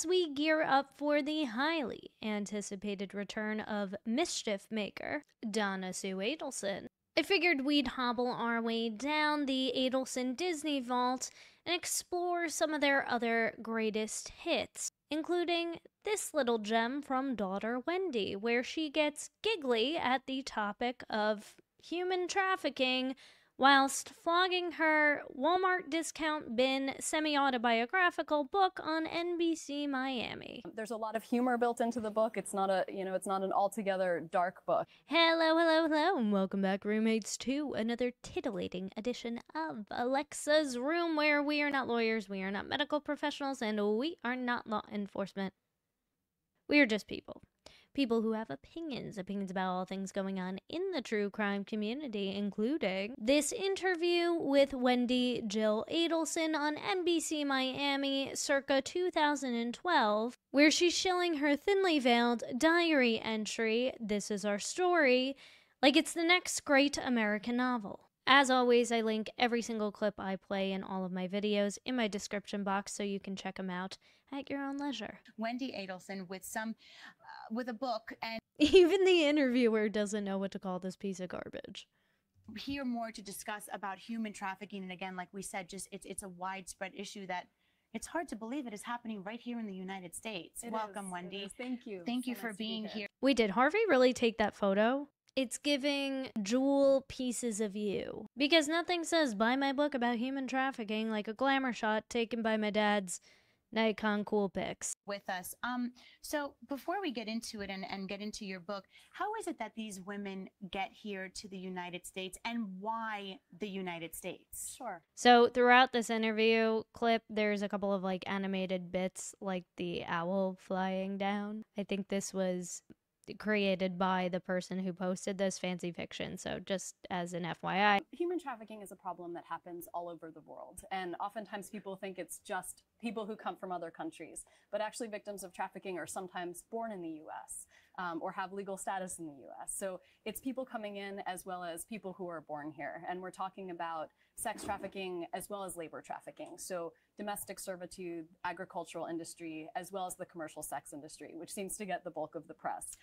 as we gear up for the highly anticipated return of Mischief maker, Donna Adelson. I figured we'd hobble our way down the Adelson Disney Vault and explore some of their other greatest hits, including this little gem from daughter Wendi, where she gets giggly at the topic of human trafficking whilst flogging her Walmart discount bin semi-autobiographical book on NBC Miami. There's a lot of humor built into the book. It's not it's not an altogether dark book. Hello, hello, hello, and welcome back, roommates, to another titillating edition of Alexasrewm, where we are not lawyers, we are not medical professionals, and we are not law enforcement. We are just people. People who have opinions about all things going on in the true crime community, including this interview with Wendi Jill Adelson on NBC Miami circa 2012, where she's shilling her thinly veiled diary entry, "This is our story," like it's the next great American novel. As always, I link every single clip I play in all of my videos in my description box so you can check them out at your own leisure. Wendi Adelson with a book, and even the interviewer doesn't know what to call this piece of garbage. Here more to discuss about human trafficking, and again, like we said, just it's a widespread issue that it's hard to believe it is happening right here in the United States. Welcome, Wendi. Thank you. Thank you for being here. Wait, did Harvey really take that photo? It's giving jewel pieces of you. Because nothing says buy my book about human trafficking like a glamour shot taken by my dad's Nikon cool pics. With us. So before we get into it and get into your book, how is it that these women get here to the United States, and why the United States? Sure. So throughout this interview clip, there's a couple of like animated bits like the owl flying down. I think this was created by the person who posted this, fancy fiction, so just as an FYI. Human trafficking is a problem that happens all over the world, and oftentimes people think it's just people who come from other countries, but actually victims of trafficking are sometimes born in the US or have legal status in the US. So it's people coming in as well as people who are born here, and we're talking about sex trafficking as well as labor trafficking. So domestic servitude, agricultural industry, as well as the commercial sex industry, which seems to get the bulk of the press.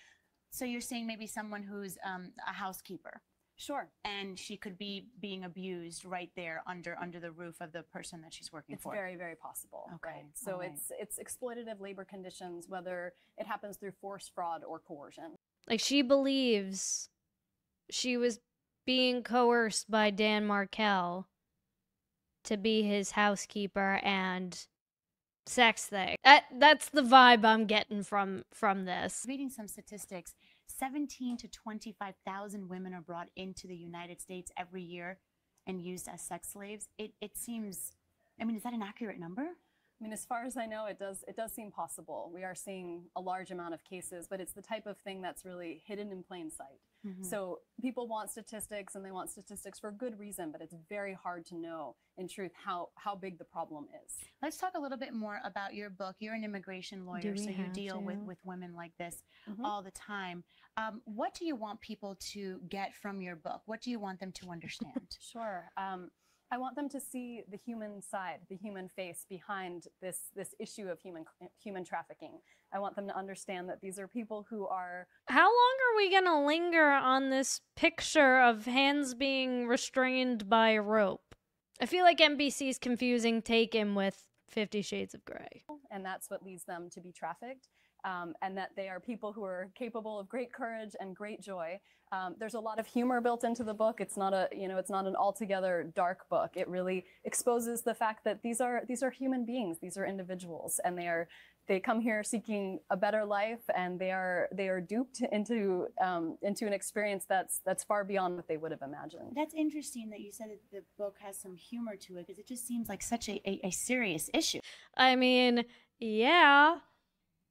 So you're saying maybe someone who's a housekeeper. Sure. And she could be being abused right there under the roof of the person that she's working for. It's very, very possible. Okay. Right? So it's exploitative labor conditions, whether it happens through force, fraud, or coercion. Like, she believes she was being coerced by Dan Markel to be his housekeeper and sex thing. That's the vibe I'm getting from this. Reading some statistics, 17 to 25,000 women are brought into the United States every year and used as sex slaves. It seems, I mean, is that an accurate number? I mean, as far as I know, it does seem possible. We are seeing a large amount of cases, but it's the type of thing that's really hidden in plain sight. Mm-hmm. So people want statistics, and they want statistics for good reason, but it's very hard to know in truth how big the problem is. Let's talk a little bit more about your book. You're an immigration lawyer, so you deal with women like this all the time. What do you want people to get from your book? What do you want them to understand? Sure. I want them to see the human side, the human face behind this issue of human trafficking. I want them to understand that these are people who are... How long are we gonna linger on this picture of hands being restrained by a rope? I feel like NBC's confusing Taken with 50 Shades of Grey. And that's what leads them to be trafficked. And that they are people who are capable of great courage and great joy. There's a lot of humor built into the book. It's not it's not an altogether dark book. It really exposes the fact that these are human beings. These are individuals, and they come here seeking a better life, and they are duped into an experience that's far beyond what they would have imagined. That's interesting that you said that the book has some humor to it, because it just seems like such a serious issue. I mean, yeah.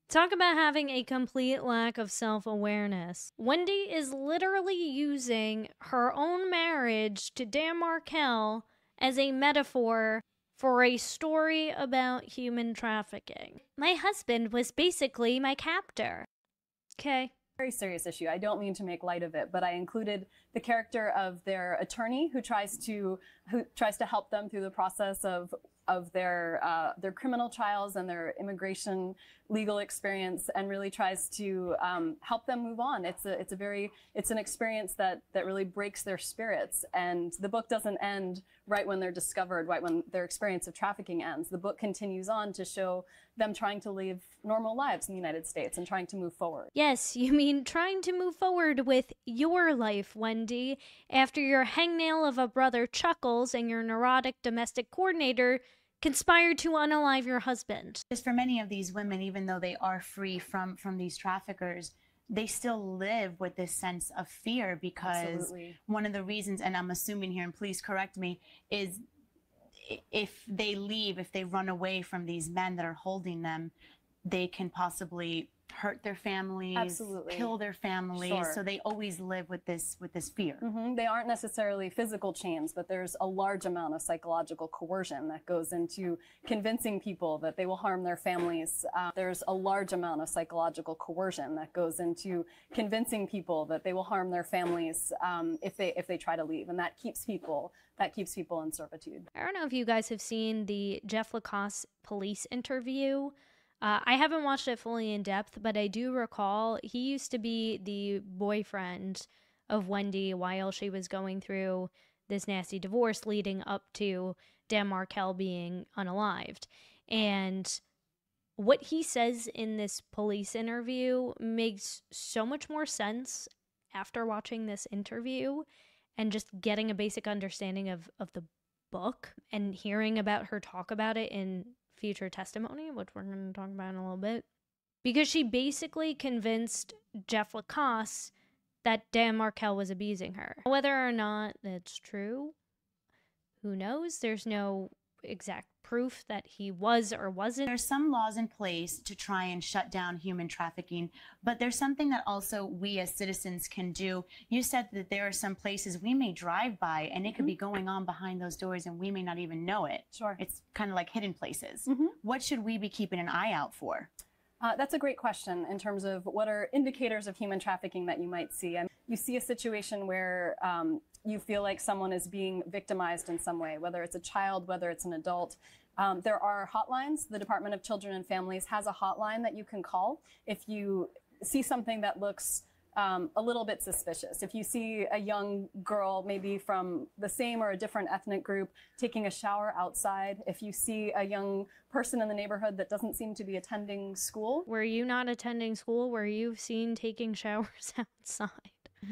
Talk about having a complete lack of self-awareness. Wendi is literally using her own marriage to Dan Markel as a metaphor for a story about human trafficking. My husband was basically my captor. Okay. Very serious issue. I don't mean to make light of it, but I included the character of their attorney who tries to help them through the process of their criminal trials and their immigration legal experience, and really tries to help them move on. It's an experience that really breaks their spirits, and the book doesn't end right when they're discovered, right when their experience of trafficking ends. The book continues on to show them trying to live normal lives in the United States and trying to move forward. Yes, you mean trying to move forward with your life, Wendi, after your hangnail of a brother Chuckles and your neurotic domestic coordinator conspired to unalive your husband. Just for many of these women, even though they are free from these traffickers, they still live with this sense of fear, because Absolutely. One of the reasons, and I'm assuming here, and please correct me, is if they leave, if they run away from these men that are holding them, they can possibly hurt their families, Absolutely. Kill their families. Sure. So they always live with this fear. They aren't necessarily physical chains, but there's a large amount of psychological coercion that goes into convincing people that they will harm their families. There's a large amount of psychological coercion that goes into convincing people that they will harm their families if they try to leave, and that keeps people in servitude. I don't know if you guys have seen the Jeff Lacoste police interview. I haven't watched it fully in depth, but I do recall he used to be the boyfriend of Wendi while she was going through this nasty divorce leading up to Dan Markel being unalived. And what he says in this police interview makes so much more sense after watching this interview and just getting a basic understanding of the book and hearing about her talk about it in future testimony, which we're going to talk about in a little bit, because she basically convinced Jeff Lacoste that Dan Markel was abusing her. Whether or not that's true, who knows? There's no exact proof that he was or wasn't. There's some laws in place to try and shut down human trafficking, but there's something that also we as citizens can do. You said that there are some places we may drive by and it could be going on behind those doors and we may not even know it. Sure. It's kind of like hidden places. What should we be keeping an eye out for? That's a great question in terms of what are indicators of human trafficking that you might see. You see a situation where you feel like someone is being victimized in some way, whether it's a child, whether it's an adult. There are hotlines. The Department of Children and Families has a hotline that you can call if you see something that looks a little bit suspicious. If you see a young girl, maybe from the same or a different ethnic group, taking a shower outside, if you see a young person in the neighborhood that doesn't seem to be attending school. Were you not attending school? Were you seen taking showers outside?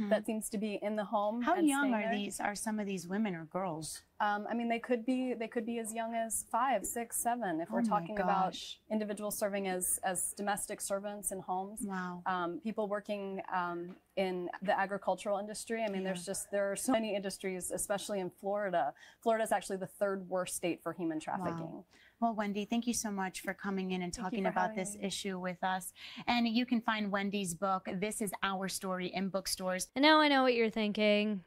That seems to be in the home. How and young staying there. are some of these women or girls? I mean, they could be as young as 5, 6, 7. If we're talking about individuals serving as domestic servants in homes. Wow. People working in the agricultural industry. I mean, there are so many industries, especially in Florida. Florida is actually the 3rd worst state for human trafficking. Wow. Well, Wendi, thank you so much for coming in and talking about this issue with us. And you can find Wendi's book, This Is Our Story, in bookstores. And now I know what you're thinking.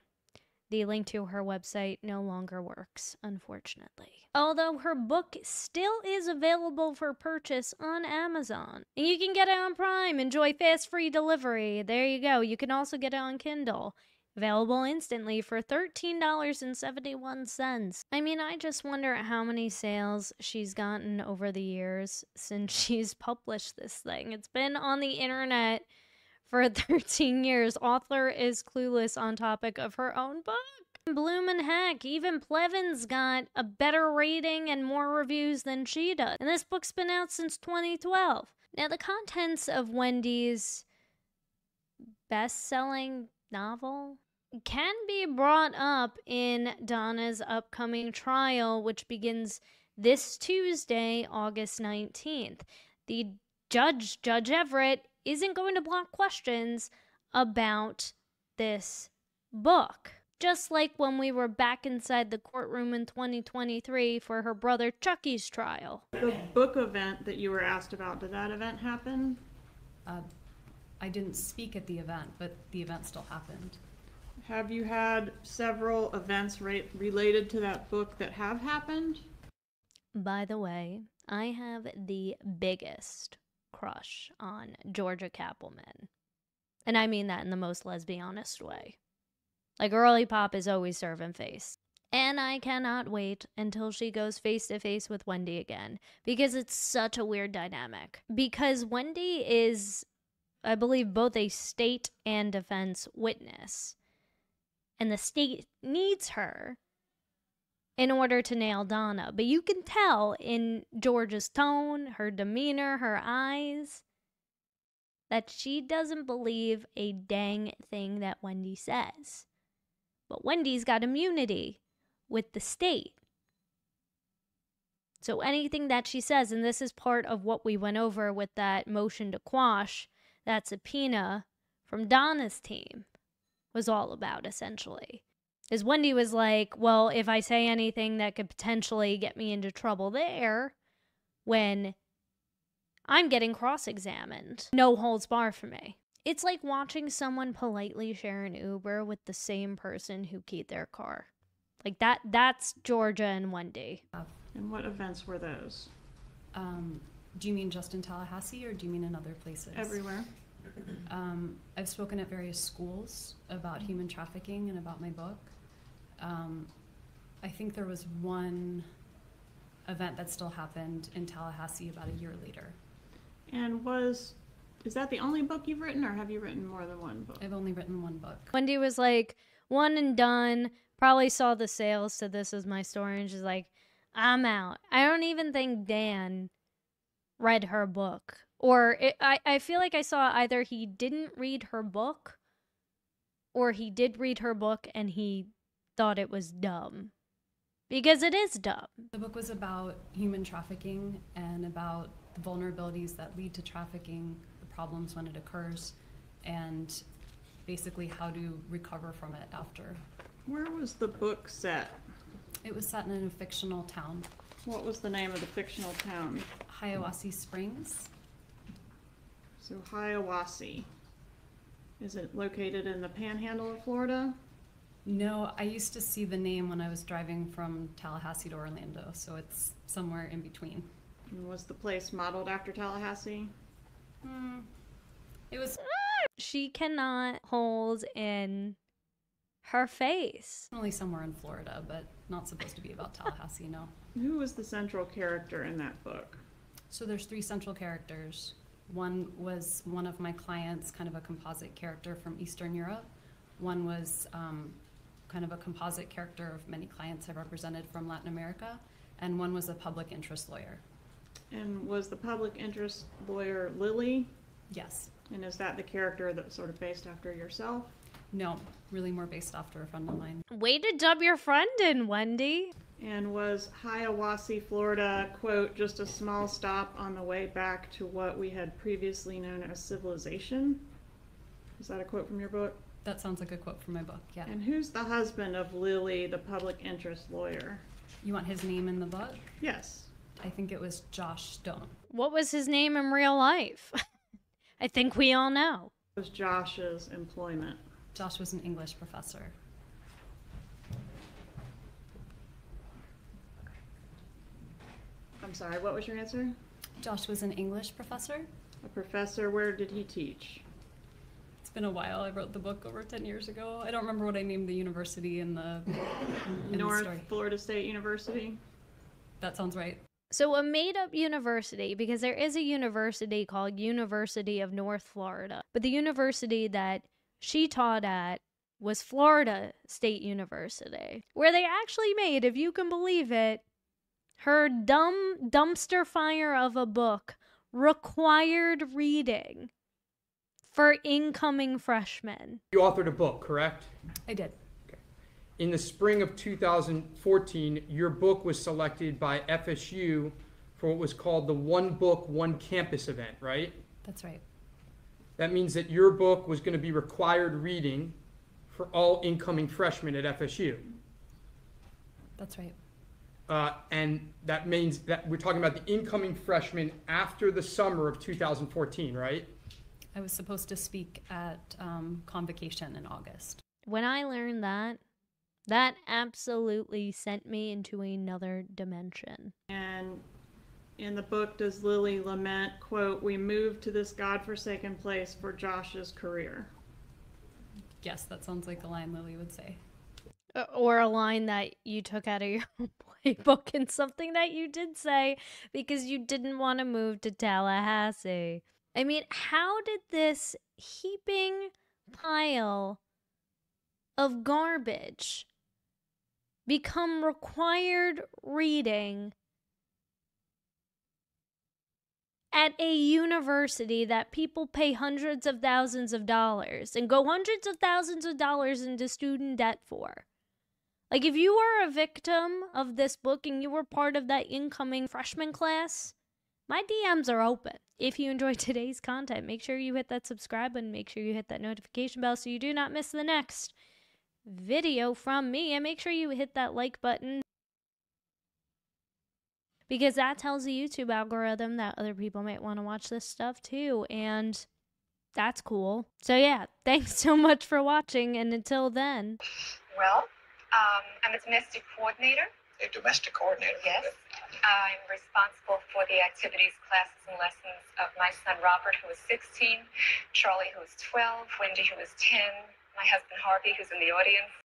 The link to her website no longer works, unfortunately. Although her book still is available for purchase on Amazon. And you can get it on Prime. Enjoy fast free delivery. There you go. You can also get it on Kindle. Available instantly for $13.71. I mean, I just wonder how many sales she's gotten over the years since she's published this thing. It's been on the internet for 13 years. Author is clueless on topic of her own book. Bloomin' heck, even Plevin's got a better rating and more reviews than she does. And this book's been out since 2012. Now, the contents of Wendi's best-selling novel can be brought up in Donna's upcoming trial, which begins this Tuesday, August 19th. The Judge Everett, isn't going to block questions about this book. Just like when we were back inside the courtroom in 2023 for her brother Chucky's trial. The book event that you were asked about, did that event happen? I didn't speak at the event, but the event still happened. Have you had several events related to that book that have happened? By the way, I have the biggest crush on Georgia Cappleman. And I mean that in the most lesbianist way. Like, girly pop is always serving face. And And I cannot wait until she goes face to face with Wendi again, because it's such a weird dynamic. Because Wendi is, I believe, both a state and defense witness. And the state needs her in order to nail Donna. But you can tell in George's tone, her demeanor, her eyes, that she doesn't believe a dang thing that Wendi says. But Wendi's got immunity with the state. So anything that she says, and this is part of what we went over with that motion to quash, that subpoena from Donna's team, was all about, essentially. Is Wendi was like, well, if I say anything that could potentially get me into trouble there, when I'm getting cross-examined, no holds barred for me. It's like watching someone politely share an Uber with the same person who keyed their car. Like that's Georgia and Wendi. And what events were those? Do you mean just in Tallahassee, or do you mean in other places? Everywhere. I've spoken at various schools about human trafficking and about my book. I think there was one event that still happened in Tallahassee about a year later. And is that the only book you've written, or have you written more than one book? I've only written one book. Wendi was like, one and done, probably saw the sales to This Is My Story, and she's like, I'm out. I don't even think Dan read her book. Or I feel like I saw either he didn't read her book, or he did read her book and he thought it was dumb. Because it is dumb. The book was about human trafficking and about the vulnerabilities that lead to trafficking, the problems when it occurs, and basically how to recover from it after. Where was the book set? It was set in a fictional town. What was the name of the fictional town? Hiawassee Springs. So Hiawassee. Is it located in the panhandle of Florida? No, I used to see the name when I was driving from Tallahassee to Orlando, so it's somewhere in between. And was the place modeled after Tallahassee? It was She cannot hold in her face. only somewhere in Florida, but not supposed to be about Tallahassee, no. Who was the central character in that book? So there's 3 central characters. One was one of my clients, kind of a composite character from Eastern Europe. One was kind of a composite character of many clients I've represented from Latin America. And one was a public interest lawyer. And was the public interest lawyer Lily? Yes. And is that the character that's sort of based after yourself? No, really more based after a friend of mine. Way to dub your friend in, Wendi. And was Hiawassee, Florida, quote, just a small stop on the way back to what we had previously known as civilization? Is that a quote from your book? That sounds like a quote from my book, yeah. And who's the husband of Lily, the public interest lawyer? You want his name in the book? Yes. I think it was Josh Stone. What was his name in real life? I think we all know. It was Josh's employment. Josh was an English professor. I'm sorry, what was your answer? Josh was an English professor. A professor, where did he teach? It's been a while. I wrote the book over 10 years ago. I don't remember what I named the university in the North story. Florida State University? That sounds right. So a made-up university, because there is a university called University of North Florida, but the university that she taught at was Florida State University, where they actually made, if you can believe it, her dumb dumpster fire of a book required reading for incoming freshmen. You authored a book, correct? I did. In the spring of 2014, your book was selected by FSU for what was called the One Book, One Campus event, right? That's right. That means that your book was going to be required reading for all incoming freshmen at FSU. That's right. And that means that we're talking about the incoming freshmen after the summer of 2014, right? I was supposed to speak at Convocation in August. When I learned that absolutely sent me into another dimension. And in the book, does Lily lament, quote, "We moved to this godforsaken place for Josh's career"? Yes, that sounds like a line Lily would say. or a line that you took out of your playbook and something that you did say because you didn't want to move to Tallahassee. I mean, how did this heaping pile of garbage become required reading at a university that people pay hundreds of thousands of dollars and go hundreds of thousands of dollars into student debt for? Like, if you were a victim of this book and you were part of that incoming freshman class, my DMs are open. If you enjoyed today's content, make sure you hit that subscribe button, make sure you hit that notification bell so you do not miss the next video from me, and make sure you hit that like button because that tells the YouTube algorithm that other people might want to watch this stuff too, and that's cool. So yeah, thanks so much for watching, and until then. Well, I'm a domestic coordinator. A domestic coordinator? Yes. I'm responsible for the activities, classes, and lessons of my son Robert, who is 16, Charlie, who is 12, Wendy, who is 10, my husband Harvey, who's in the audience,